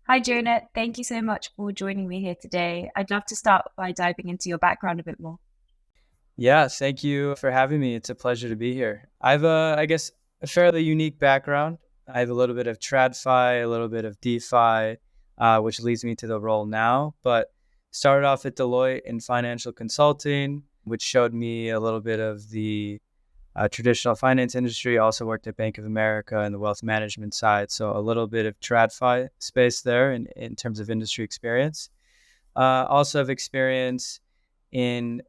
Hi, Jonah. Thank you so much for joining me here today. I'd love to start by diving into your background a bit more. Yeah, thank you for having me. It's a pleasure to be here. I guess, a fairly unique background. I have a little bit of TradFi, a little bit of DeFi, which leads me to the role now. But started off at Deloitte in financial consulting, which showed me a little bit of the traditional finance industry. Also worked at Bank of America in the wealth management side. So a little bit of TradFi space there in terms of industry experience. Also have experience in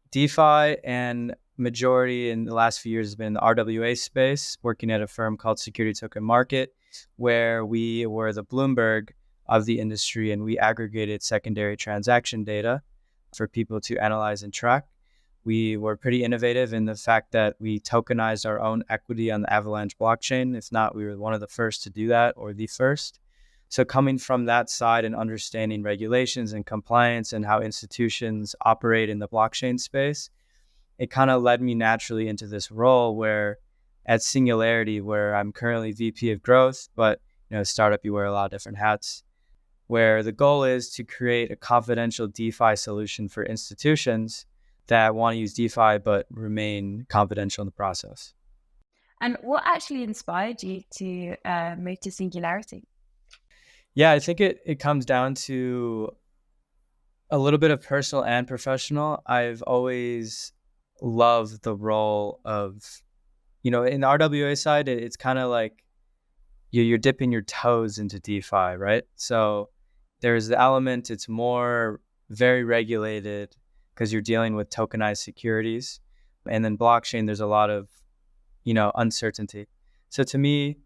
DeFi, and majority in the last few years has been in the RWA space, working at a firm called Security Token Market, where we were the Bloomberg of the industry and we aggregated secondary transaction data for people to analyze and track. We were pretty innovative in the fact that we tokenized our own equity on the Avalanche blockchain. If not, we were one of the first to do that, or the first. So coming from that side and understanding regulations and compliance and how institutions operate in the blockchain space, it kind of led me naturally into this role where at Singularity, where I'm currently VP of growth, but startup, you wear a lot of different hats, where the goal is to create a confidential DeFi solution for institutions that want to use DeFi but remain confidential in the process. And what actually inspired you to move to Singularity? Yeah, I think it comes down to a little bit of personal and professional. I've always loved the role of, in the RWA side, it's kind of like you're dipping your toes into DeFi, right? So there's the element, it's more very regulated because you're dealing with tokenized securities. And then blockchain, there's a lot of, uncertainty. So to me,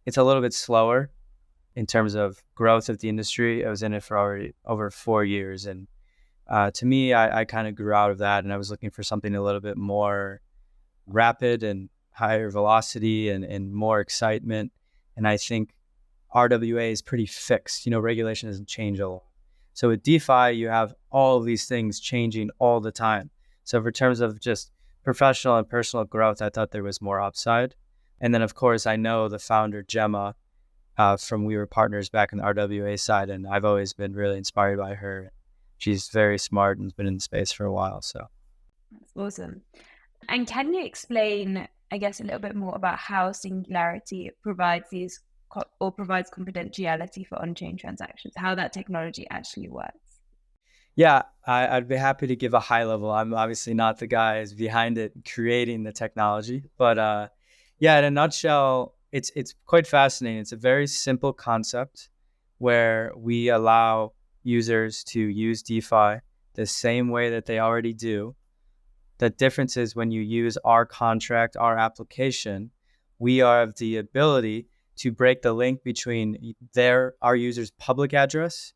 it's a little bit slower in terms of growth of the industry. I was in it for already over 4 years. And to me, I kind of grew out of that, and I was looking for something a little bit more rapid and higher velocity and more excitement. And I think RWA is pretty fixed. Regulation doesn't change a lot. So with DeFi, you have all of these things changing all the time. So for terms of just professional and personal growth, I thought there was more upside. And then, of course, I know the founder, Gemma, from we were partners back in the RWA side, and I've always been really inspired by her. She's very smart and has been in the space for a while. So That's awesome. And can you explain, I guess, a little bit more about how Singularity provides confidentiality for on-chain transactions, how that technology actually works? yeah, I'd be happy to give a high level. I'm obviously not the guys behind it creating the technology, but yeah, in a nutshell, it's quite fascinating. It's a very simple concept where we allow users to use DeFi the same way that they already do. The difference is when you use our contract, our application, we have the ability to break the link between our user's public address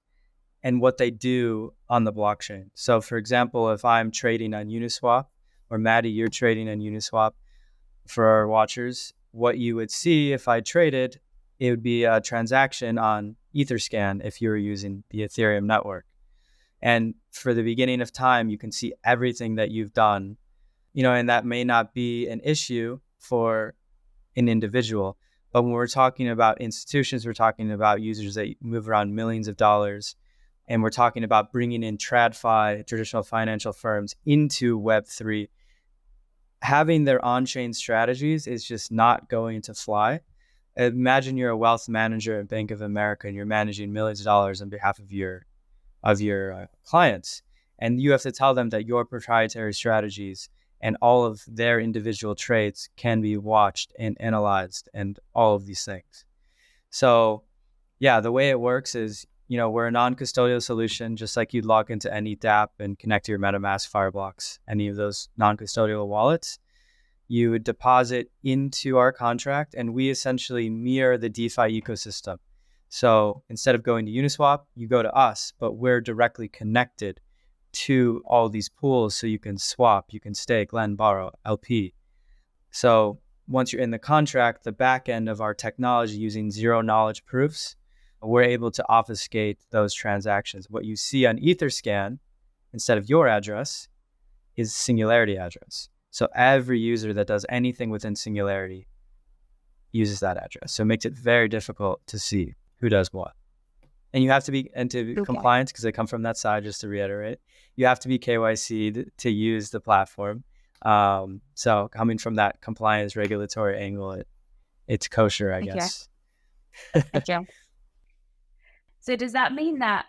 and what they do on the blockchain. So for example, if I'm trading on Uniswap, or Maddy, you're trading on Uniswap, for our watchers, what you would see if I traded, it would be a transaction on Etherscan if you were using the Ethereum network. And for the beginning of time, you can see everything that you've done, and that may not be an issue for an individual. But when we're talking about institutions, we're talking about users that move around millions of dollars. And we're talking about bringing in TradFi, traditional financial firms, into Web3. Having their on-chain strategies is just not going to fly. Imagine you're a wealth manager at Bank of America and you're managing millions of dollars on behalf of your clients, and you have to tell them that your proprietary strategies and all of their individual trades can be watched and analyzed and all of these things. So yeah, the way it works is, we're a non-custodial solution, just like you'd log into any dApp and connect to your MetaMask, Fireblocks, any of those non-custodial wallets. You would deposit into our contract, and we essentially mirror the DeFi ecosystem. So instead of going to Uniswap, you go to us, but we're directly connected to all these pools, so you can swap, you can stake, lend, borrow, LP. So once you're in the contract, the back end of our technology using zero knowledge proofs, we're able to obfuscate those transactions. What you see on Etherscan, instead of your address, is Singularity address. So every user that does anything within Singularity uses that address. So it makes it very difficult to see who does what. And you have to be into Okay. compliance because they come from that side, just to reiterate. You have to be KYC to use the platform. So coming from that compliance regulatory angle, it's kosher, I Okay. guess. Okay. So does that mean that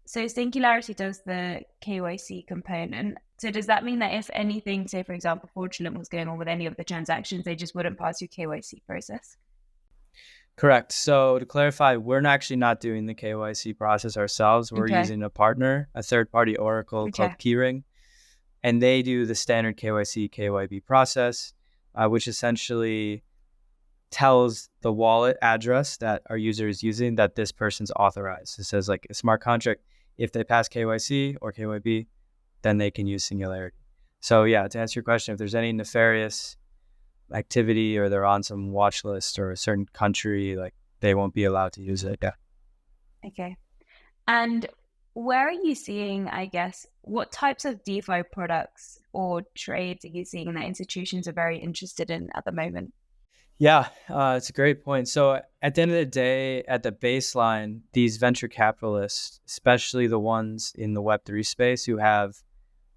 so Singularity does the KYC component. So does that mean that if anything, say for example, fraudulent was going on with any of the transactions, they just wouldn't pass your KYC process? Correct. So to clarify, we're actually not doing the KYC process ourselves. We're Okay. using a partner, a third-party Oracle Okay. called Keyring, and they do the standard KYC, KYB process, which essentially tells the wallet address that our user is using that this person's authorized. It says like a smart contract, if they pass KYC or KYB, then they can use Singularity. So yeah, to answer your question, if there's any nefarious activity or they're on some watch list or a certain country, like they won't be allowed to use it. Yeah. Okay. And where are you seeing, I guess, what types of DeFi products or trades are you seeing that institutions are very interested in at the moment? Yeah, it's a great point. So at the end of the day, at the baseline, these venture capitalists, especially the ones in the Web3 space who have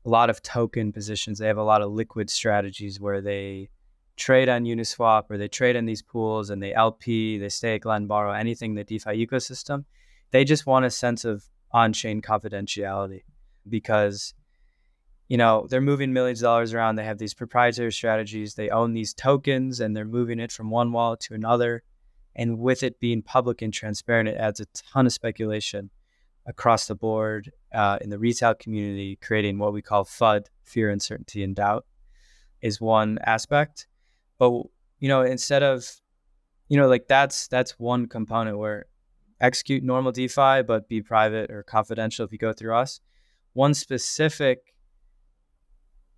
a lot of token positions, they have a lot of liquid strategies where they trade on Uniswap or they trade in these pools and they LP, they stake, lend, borrow, anything in the DeFi ecosystem. They just want a sense of on-chain confidentiality because they're moving millions of dollars around. They have these proprietary strategies. They own these tokens and they're moving it from one wallet to another. And with it being public and transparent, it adds a ton of speculation across the board in the retail community, creating what we call FUD, fear, uncertainty, and doubt is one aspect. But, instead of, like that's one component where execute normal DeFi, but be private or confidential if you go through us. One specific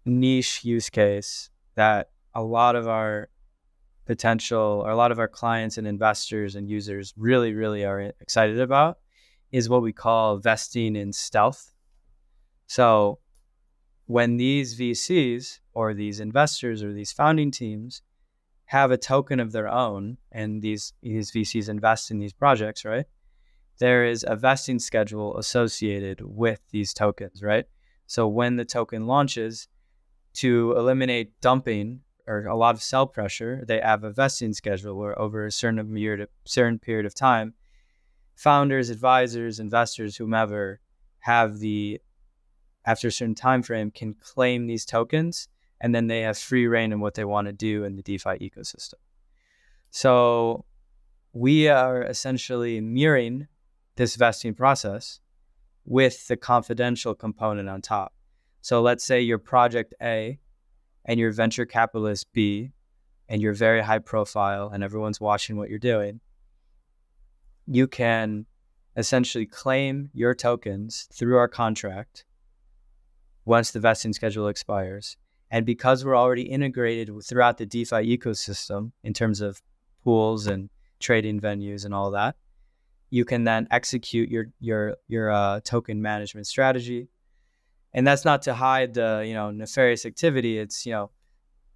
niche use case that a lot of our clients and investors and users really, really are excited about is what we call vesting in stealth. So when these VCs or these investors or these founding teams have a token of their own and these VCs invest in these projects, right? There is a vesting schedule associated with these tokens, right? So when the token launches, to eliminate dumping or a lot of sell pressure, they have a vesting schedule where over a certain period of time, founders, advisors, investors, whomever after a certain time frame can claim these tokens, and then they have free reign in what they want to do in the DeFi ecosystem. So we are essentially mirroring this vesting process with the confidential component on top. So let's say you're project A and you're venture capitalist B and you're very high profile and everyone's watching what you're doing. You can essentially claim your tokens through our contract once the vesting schedule expires. And because we're already integrated throughout the DeFi ecosystem in terms of pools and trading venues and all that, you can then execute your token management strategy. And that's not to hide the nefarious activity. It's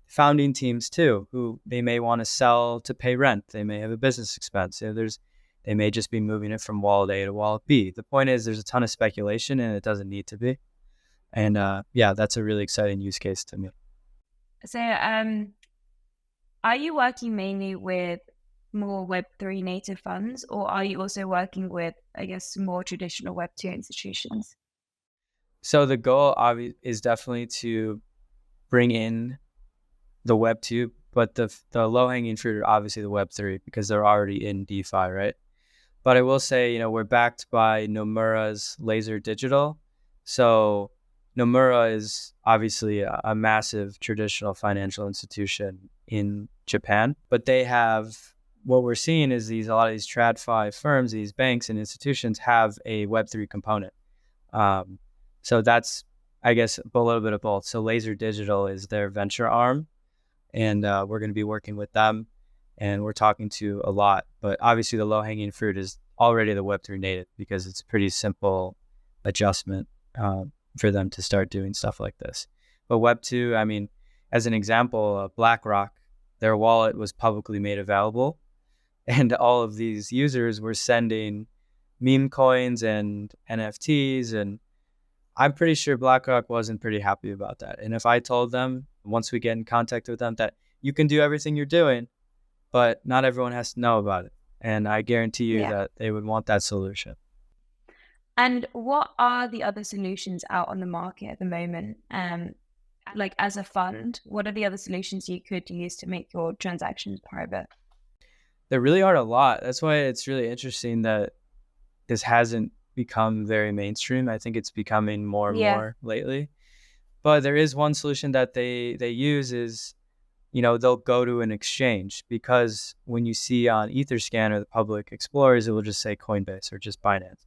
founding teams too, who they may want to sell to pay rent. They may have a business expense. They may just be moving it from wallet A to wallet B. The point is, there's a ton of speculation, and it doesn't need to be. And that's a really exciting use case to me. So, are you working mainly with more Web3 native funds, or are you also working with, I guess, more traditional Web2 institutions? So the goal is definitely to bring in the Web2, but the low-hanging fruit are obviously the Web3 because they're already in DeFi, right? But I will say, we're backed by Nomura's Laser Digital. So Nomura is obviously a massive traditional financial institution in Japan, but they have, what we're seeing is a lot of these TradFi firms, these banks and institutions have a Web3 component. So that's, I guess, a little bit of both. So Laser Digital is their venture arm, and we're going to be working with them, and we're talking to a lot. But obviously the low-hanging fruit is already the Web3 native because it's a pretty simple adjustment for them to start doing stuff like this. But Web2, I mean, as an example, BlackRock, their wallet was publicly made available. And all of these users were sending meme coins and NFTs. And I'm pretty sure BlackRock wasn't pretty happy about that. And if I told them, once we get in contact with them, that you can do everything you're doing, but not everyone has to know about it. And I guarantee you that they would want that solution. And what are the other solutions out on the market at the moment? Like as a fund, what are the other solutions you could use to make your transactions private? There really are a lot. That's why it's really interesting that this hasn't become very mainstream. I think it's becoming more and more lately. But there is one solution that they use is, they'll go to an exchange, because when you see on Etherscan or the public explorers, it will just say Coinbase or just Binance,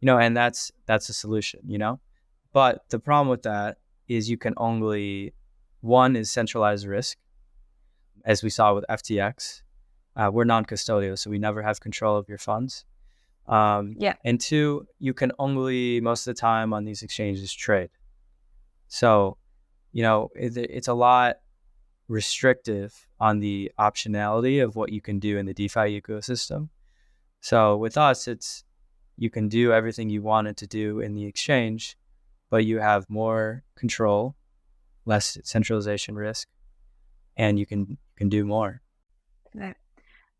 and that's a solution, But the problem with that is you can only, one is centralized risk, as we saw with FTX. We're non-custodial, so we never have control of your funds. And two, you can only, most of the time on these exchanges, trade. So, it's a lot restrictive on the optionality of what you can do in the DeFi ecosystem. So with us, it's, you can do everything you wanted to do in the exchange, but you have more control, less centralization risk, and you can do more.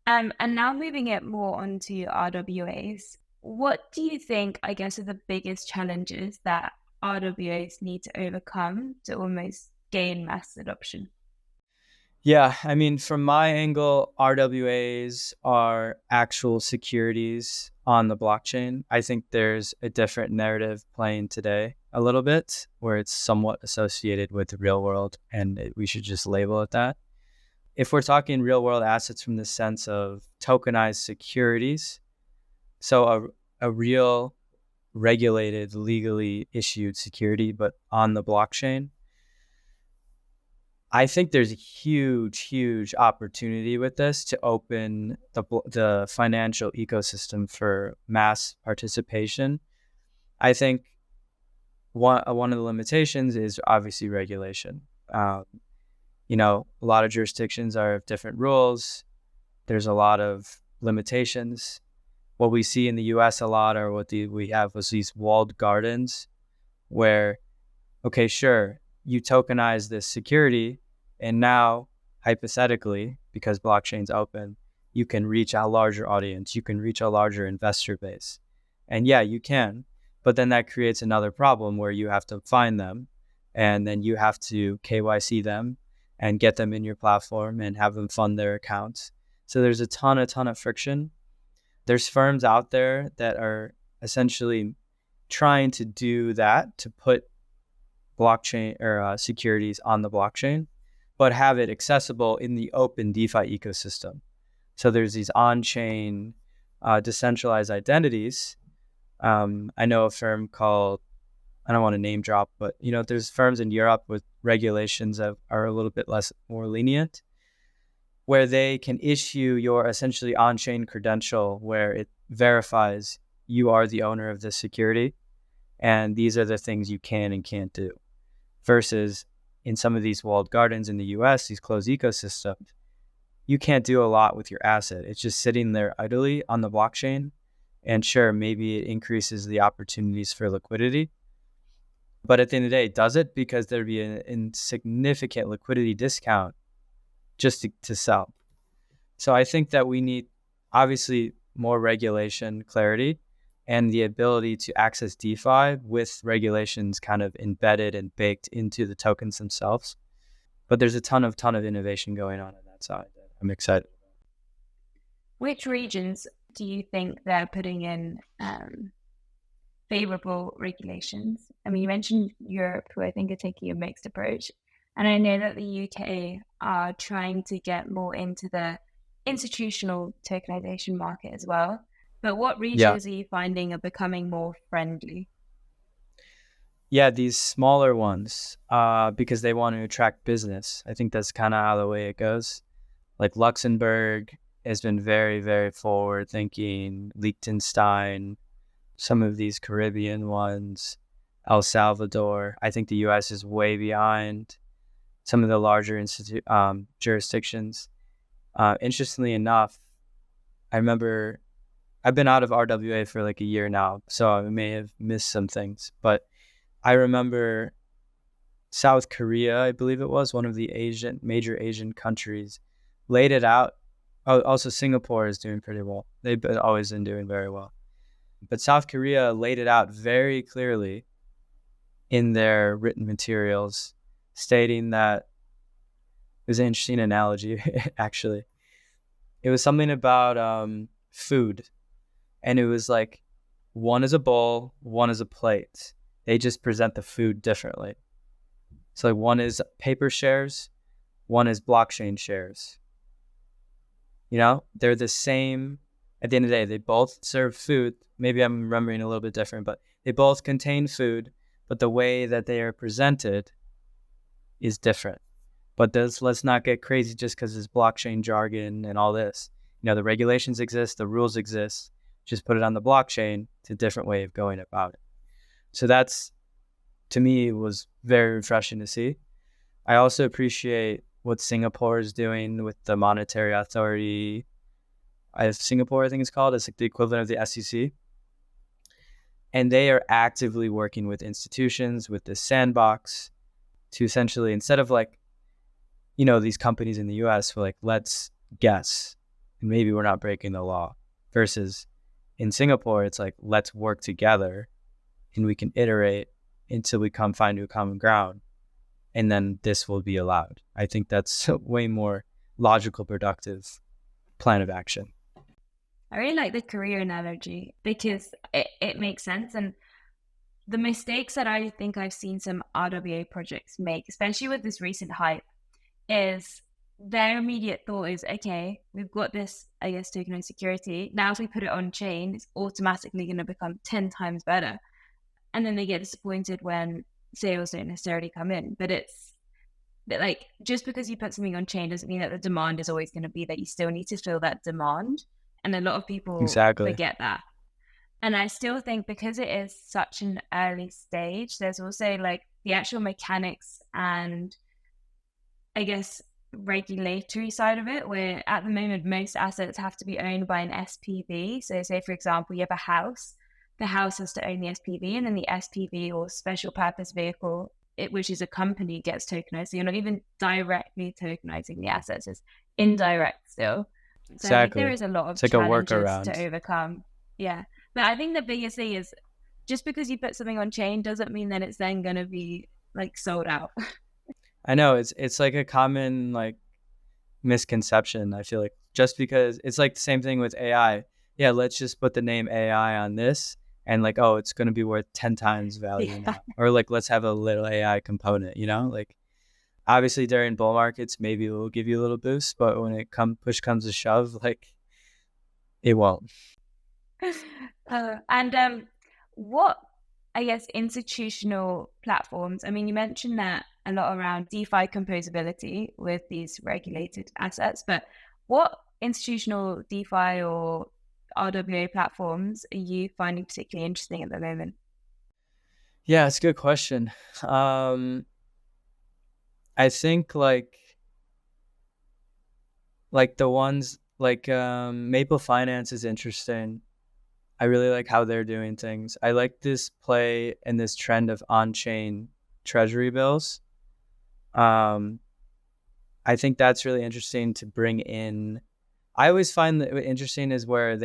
And now moving it more onto RWAs, what do you think, I guess, are the biggest challenges that RWAs need to overcome to almost gain mass adoption? Yeah, I mean, from my angle, RWAs are actual securities on the blockchain. I think there's a different narrative playing today a little bit, where it's somewhat associated with the real world, and we should just label it that. If we're talking real world assets from the sense of tokenized securities, so a real regulated, legally issued security, but on the blockchain, I think there's a huge opportunity with this to open the financial ecosystem for mass participation. I think one of the limitations is obviously regulation. A lot of jurisdictions have different rules. There's a lot of limitations. What we see in the US a lot are we have was these walled gardens where, okay, sure, you tokenize this security, and now, hypothetically, because blockchain's open, you can reach a larger audience, you can reach a larger investor base. And yeah, you can, but then that creates another problem where you have to find them, and then you have to KYC them and get them in your platform and have them fund their accounts. So there's a ton of friction. There's firms out there that are essentially trying to do that, to put blockchain or securities on the blockchain, but have it accessible in the open DeFi ecosystem. So there's these on-chain decentralized identities. I know a firm called, I don't want to name drop, but there's firms in Europe with regulations that are a little bit more lenient, where they can issue your essentially on-chain credential, where it verifies you are the owner of this security, and these are the things you can and can't do. Versus in some of these walled gardens in the US, these closed ecosystems, you can't do a lot with your asset. It's just sitting there idly on the blockchain. And sure, maybe it increases the opportunities for liquidity. But at the end of the day, does it? Because there'd be an insignificant liquidity discount just to sell. So I think that we need, obviously, more regulation clarity and the ability to access DeFi with regulations kind of embedded and baked into the tokens themselves. But there's a ton of innovation going on that side that I'm excited about. Which regions do you think they're putting in favorable regulations? I mean, you mentioned Europe, who I think are taking a mixed approach. And I know that the UK are trying to get more into the institutional tokenization market as well. But what regions are you finding are becoming more friendly? Yeah, these smaller ones, because they want to attract business. I think that's kind of how the way it goes. Like Luxembourg has been very, very forward thinking. Liechtenstein, some of these Caribbean ones, El Salvador. I think the US is way behind some of the larger jurisdictions. Interestingly enough, I remember I've been out of RWA for like a year now, so I may have missed some things, but I remember South Korea, I believe it was, one of the major Asian countries, laid it out. Oh, also Singapore is doing pretty well. They've always been doing very well. But South Korea laid it out very clearly in their written materials, stating that it was an interesting analogy, actually. It was something about food. And it was like, one is a bowl, one is a plate. They just present the food differently. So like one is paper shares, one is blockchain shares. You know, they're the same. At the end of the day, they both serve food. Maybe I'm remembering a little bit different, but they both contain food, but the way that they are presented is different. But let's not get crazy just because it's blockchain jargon and all this. You know, the regulations exist, the rules exist. Just put it on the blockchain. It's a different way of going about it. So that's, to me, was very refreshing to see. I also appreciate what Singapore is doing with the monetary authority. Singapore, I think it's called. It's like the equivalent of the SEC. And they are actively working with institutions, with the sandbox, to essentially, instead of like, you know, these companies in the US were like, let's guess, and maybe we're not breaking the law, versus in Singapore, it's like, let's work together and we can iterate until we find a common ground. And then this will be allowed. I think that's a way more logical, productive plan of action. I really like the career analogy because it makes sense. And the mistakes that I think I've seen some RWA projects make, especially with this recent hype, is their immediate thought is, okay, we've got this, I guess, tokenized security. Now if we put it on chain, it's automatically going to become 10 times better. And then they get disappointed when sales don't necessarily come in. But it's like, just because you put something on chain doesn't mean that the demand is always going to be that. You still need to fill that demand. And a lot of people forget that. And I still think because it is such an early stage, there's also like the actual mechanics and I guess regulatory side of it, where at the moment most assets have to be owned by an SPV. So say, for example, you have a house, the house has to own the SPV, and then the SPV or special purpose vehicle, which is a company, gets tokenized. So you're not even directly tokenizing the assets, it's indirect still. So exactly. I think there is a lot of challenges to overcome. Yeah. But I think the biggest thing is just because you put something on chain doesn't mean that it's then going to be like sold out. I know it's like a common like misconception. I feel like just because it's like the same thing with AI. Yeah, let's just put the name AI on this and like, oh, it's going to be worth 10 times value now. Or like, let's have a little AI component, you know, like obviously during bull markets, maybe it will give you a little boost, but when push comes to shove, like it won't. And what, I guess, institutional platforms, I mean, you mentioned that a lot around DeFi composability with these regulated assets, but what institutional DeFi or RWA platforms are you finding particularly interesting at the moment? Yeah, it's a good question. I think like the ones like Maple Finance is interesting. I really like how they're doing things. I like this play and this trend of on-chain treasury bills. I think that's really interesting to bring in. I always find that interesting is where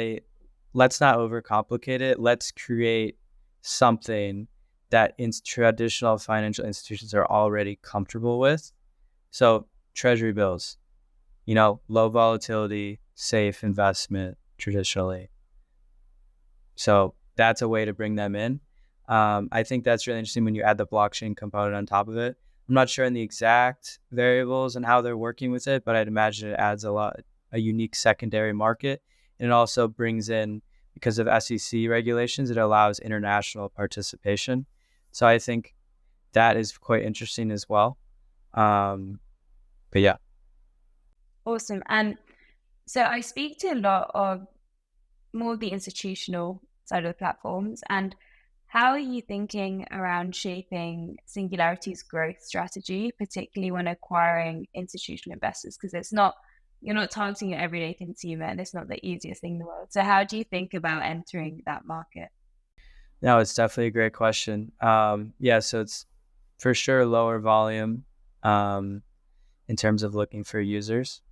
let's not overcomplicate it. Let's create something that traditional financial institutions are already comfortable with. So treasury bills, you know, low volatility, safe investment traditionally. So that's a way to bring them in. I think that's really interesting when you add the blockchain component on top of it. I'm not sure in the exact variables and how they're working with it, but I'd imagine it adds a unique secondary market. And it also brings in, because of SEC regulations, it allows international participation. So I think that is quite interesting as well. But yeah. Awesome. And so I speak to a lot of more of the institutional side of the platforms. And how are you thinking around shaping Singularity's growth strategy, particularly when acquiring institutional investors? Because it's not you're not targeting your everyday consumer, and it's not the easiest thing in the world. So how do you think about entering that market? No, it's definitely a great question. Yeah, so it's for sure lower volume in terms of looking for users.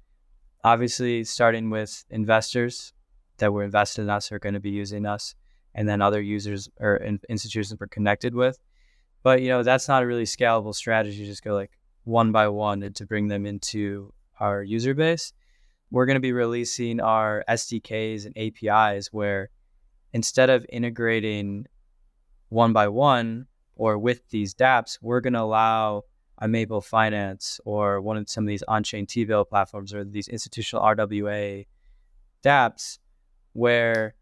Obviously, starting with investors that were invested in us are going to be using us, and then other users or institutions we're connected with. But that's not a really scalable strategy. Just go like one by one and to bring them into our user base. We're going to be releasing our SDKs and APIs where instead of integrating one by one or with these dApps, we're going to allow a Maple Finance or one of some of these on-chain T-bill platforms or these institutional RWA dApps where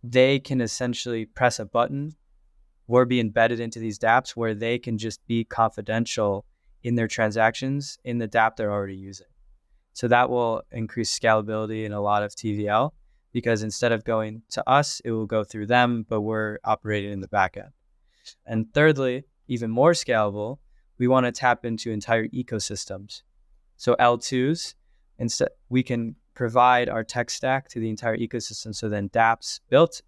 they can essentially press a button or be embedded into these dApps where they can just be confidential in their transactions in the dApp they're already using. So that will increase scalability in a lot of TVL because instead of going to us, it will go through them, but we're operating in the back end. And thirdly, even more scalable, we want to tap into entire ecosystems. So L2s, instead, we can provide our tech stack to the entire ecosystem. So then dApps built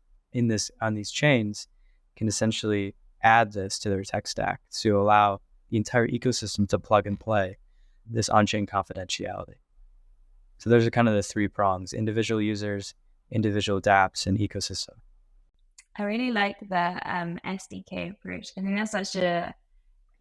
on these chains can essentially add this to their tech stack to allow the entire ecosystem to plug and play this on-chain confidentiality. So those are kind of the three prongs: individual users, individual dApps, and ecosystem. I really like the SDK approach. I think that's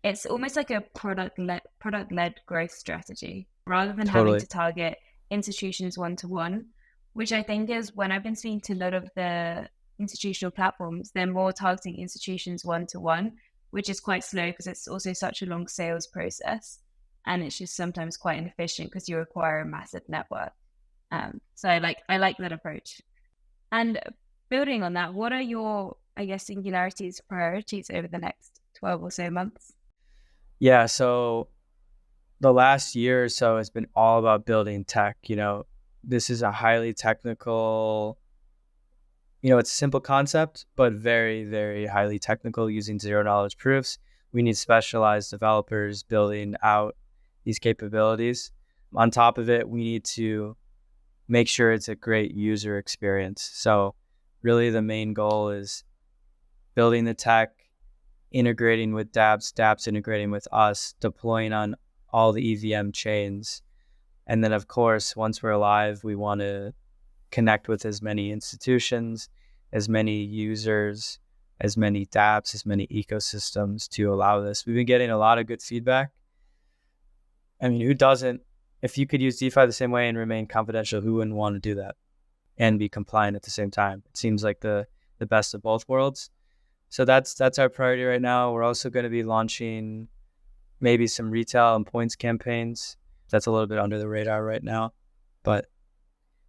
it's almost like a product-led growth strategy rather than having Totally. to target institutions one-to-one, which I think is when I've been speaking to a lot of the institutional platforms, they're more targeting institutions one-to-one, which is quite slow because it's also such a long sales process. And it's just sometimes quite inefficient because you require a massive network. So I like that approach. And building on that, what are your, I guess, Singularity's priorities over the next 12 or so months? Yeah, so the last year or so has been all about building tech. This is a highly technical, it's a simple concept, but very, very highly technical using zero knowledge proofs. We need specialized developers building out these capabilities. On top of it, we need to make sure it's a great user experience. So really the main goal is building the tech, integrating with dApps integrating with us, deploying on all the EVM chains. And then, of course, once we're live, we want to connect with as many institutions, as many users, as many dApps, as many ecosystems to allow this. We've been getting a lot of good feedback. I mean, who doesn't? If you could use DeFi the same way and remain confidential, who wouldn't want to do that and be compliant at the same time? It seems like the best of both worlds. So that's our priority right now. We're also going to be launching maybe some retail and points campaigns. That's a little bit under the radar right now, but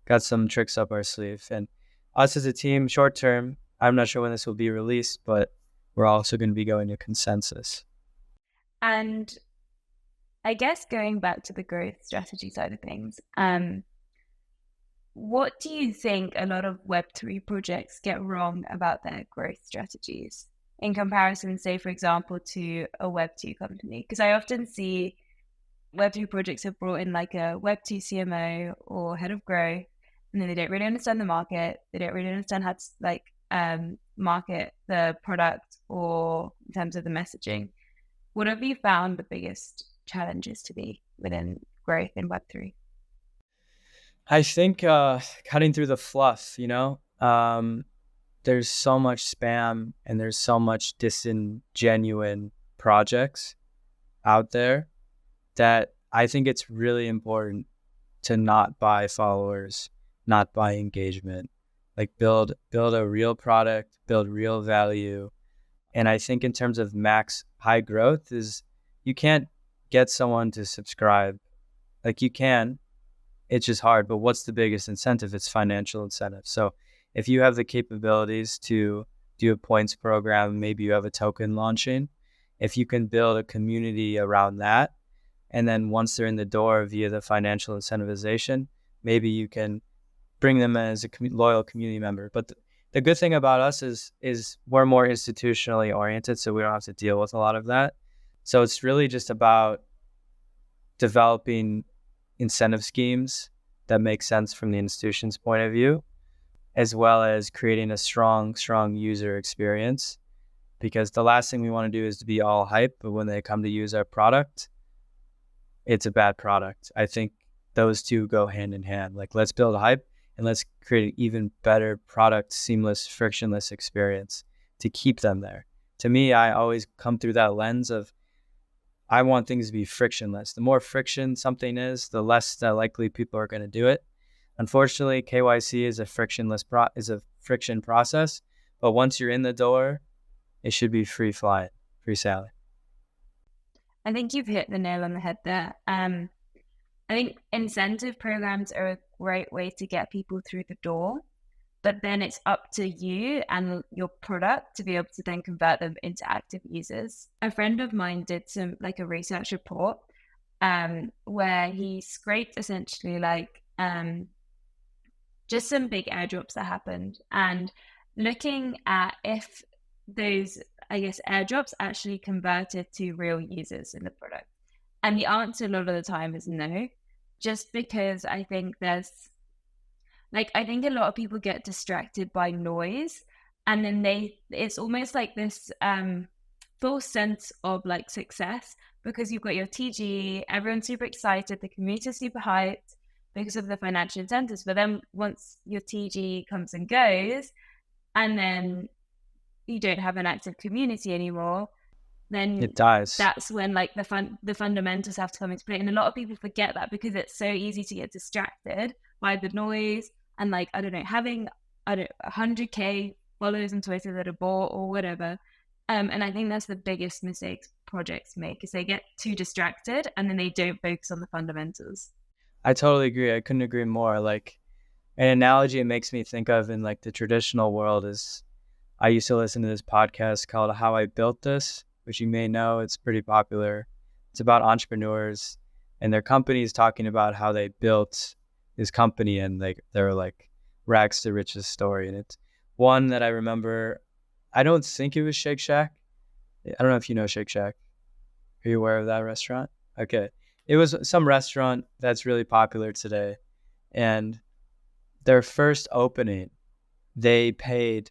got some tricks up our sleeve. And us as a team, short term, I'm not sure when this will be released, but we're also going to be going to consensus. And I guess going back to the growth strategy side of things, what do you think a lot of Web3 projects get wrong about their growth strategies in comparison, say, for example, to a Web2 company? Because I often see Web3 projects have brought in like a Web2 CMO or head of growth, and then they don't really understand the market. They don't really understand how to market the product or in terms of the messaging. What have you found the biggest challenges to be within growth in Web3? I think cutting through the fluff, there's so much spam and there's so much disingenuine projects out there that I think it's really important to not buy followers, not buy engagement, like build a real product, build real value. And I think in terms of max high growth is you can't get someone to subscribe. Like you can, it's just hard. But what's the biggest incentive? It's financial incentive. So if you have the capabilities to do a points program, maybe you have a token launching, if you can build a community around that, and then once they're in the door via the financial incentivization, maybe you can bring them as a loyal community member. But the good thing about us is we're more institutionally oriented, so we don't have to deal with a lot of that. So it's really just about developing incentive schemes that make sense from the institution's point of view, as well as creating a strong user experience. Because the last thing we want to do is to be all hype, but when they come to use our product, it's a bad product. I think those two go hand in hand. Like, let's build hype and let's create an even better product, seamless, frictionless experience to keep them there. To me, I always come through that lens of, I want things to be frictionless. The more friction something is, the less likely people are going to do it. Unfortunately, KYC is a friction process, but once you're in the door, it should be free flying, free sailing. I think you've hit the nail on the head there. I think incentive programs are a great way to get people through the door, but then it's up to you and your product to be able to then convert them into active users. A friend of mine did a research report where he scraped essentially just some big airdrops that happened, and looking at if those, I guess, airdrops actually converted to real users in the product. And the answer a lot of the time is no, just because I think I think a lot of people get distracted by noise, and then it's almost like this false sense of success, because you've got your TG, everyone's super excited, the community's super hyped because of the financial incentives. But then once your TG comes and goes, and then you don't have an active community anymore, then it dies. That's when the fundamentals have to come into play. And a lot of people forget that because it's so easy to get distracted by the noise and having 100k followers on Twitter that are bought or whatever. And I think that's the biggest mistake projects make, is they get too distracted and then they don't focus on the fundamentals. I totally agree. I couldn't agree more. An analogy it makes me think of in the traditional world is, I used to listen to this podcast called How I Built This, which you may know. It's pretty popular. It's about entrepreneurs and their companies talking about how they built this company and their rags to riches story. And it's one that I remember. I don't think it was Shake Shack. I don't know if you know Shake Shack. Are you aware of that restaurant? Okay. It was some restaurant that's really popular today. And their first opening, they paid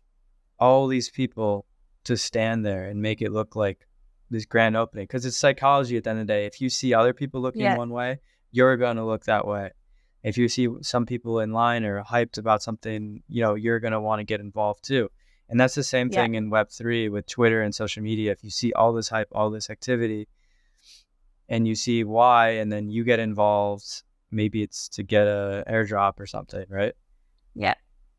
all these people to stand there and make it look like this grand opening, because it's psychology at the end of the day. If you see other people looking one way, you're going to look that way. If you see some people in line or hyped about something, you're going to want to get involved too. And that's the same thing in Web3 with Twitter and social media. If you see all this hype, all this activity, and you see why, and then you get involved, maybe it's to get a airdrop or something, right? Yeah.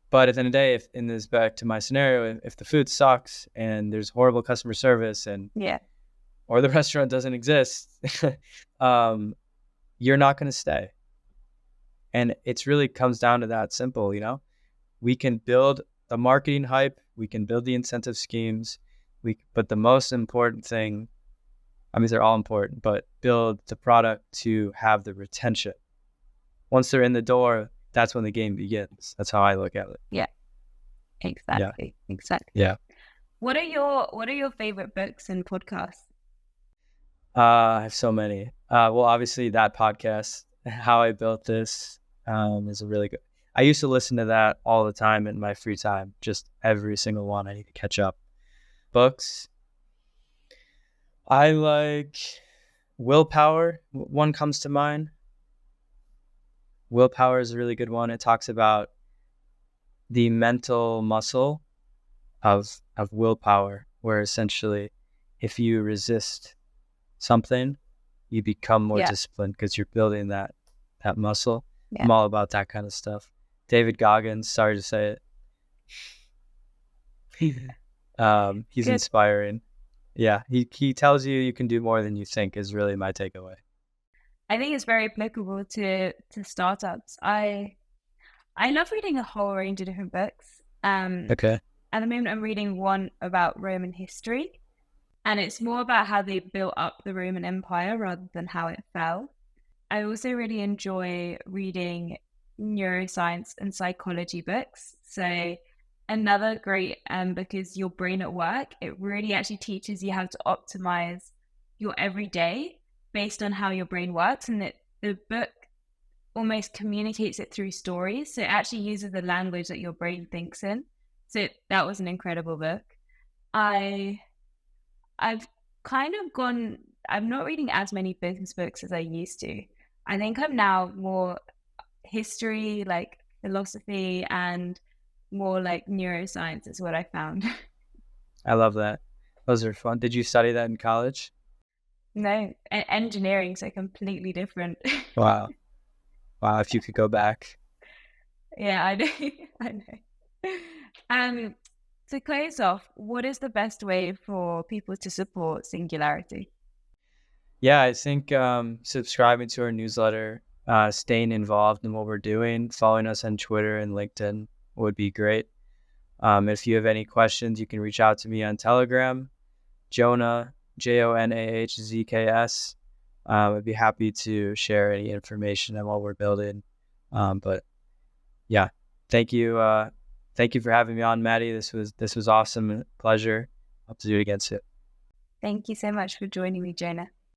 But at the end of the day, back to my scenario, if the food sucks and there's horrible customer service or the restaurant doesn't exist, you're not going to stay. And it really comes down to that simple, we can build the marketing hype, we can build the incentive schemes, but the most important thing, they're all important, but build the product to have the retention. Once they're in the door, that's when the game begins. That's how I look at it. Yeah, exactly. Yeah. Exactly. Yeah. What are your favorite books and podcasts? I have so many. Well, obviously that podcast, How I Built This, is a really good. I used to listen to that all the time in my free time, just every single one. I need to catch up. Books. I like Willpower. One comes to mind. Willpower is a really good one. It talks about the mental muscle of willpower, where essentially if you resist something, you become more disciplined because you're building that muscle. Yeah. I'm all about that kind of stuff. David Goggins, sorry to say it. He's good. Inspiring. Yeah, he tells you can do more than you think is really my takeaway. I think it's very applicable to startups. I love reading a whole range of different books. Okay. At the moment, I'm reading one about Roman history, and it's more about how they built up the Roman Empire rather than how it fell. I also really enjoy reading neuroscience and psychology books. So another great because your brain at work, it really actually teaches you how to optimize your everyday based on how your brain works. And the book almost communicates it through stories. So it actually uses the language that your brain thinks in. So that was an incredible book. I've kind of gone, I'm not reading as many business books as I used to. I think I'm now more history, like philosophy, and more like neuroscience is what I found. I love that. Those are fun. Did you study that in college? No, engineering, so completely different. Wow. Wow. If you could go back. Yeah, I know. I know. To close off, what is the best way for people to support Singularity? Yeah, I think subscribing to our newsletter, staying involved in what we're doing, following us on Twitter and LinkedIn would be great. If you have any questions, you can reach out to me on Telegram, Jonah, JONAHZKS. I'd be happy to share any information on what we're building. But yeah, thank you. Thank you for having me on, Maddy. This was awesome. Pleasure. Hope to do it again soon. Thank you so much for joining me, Jonah.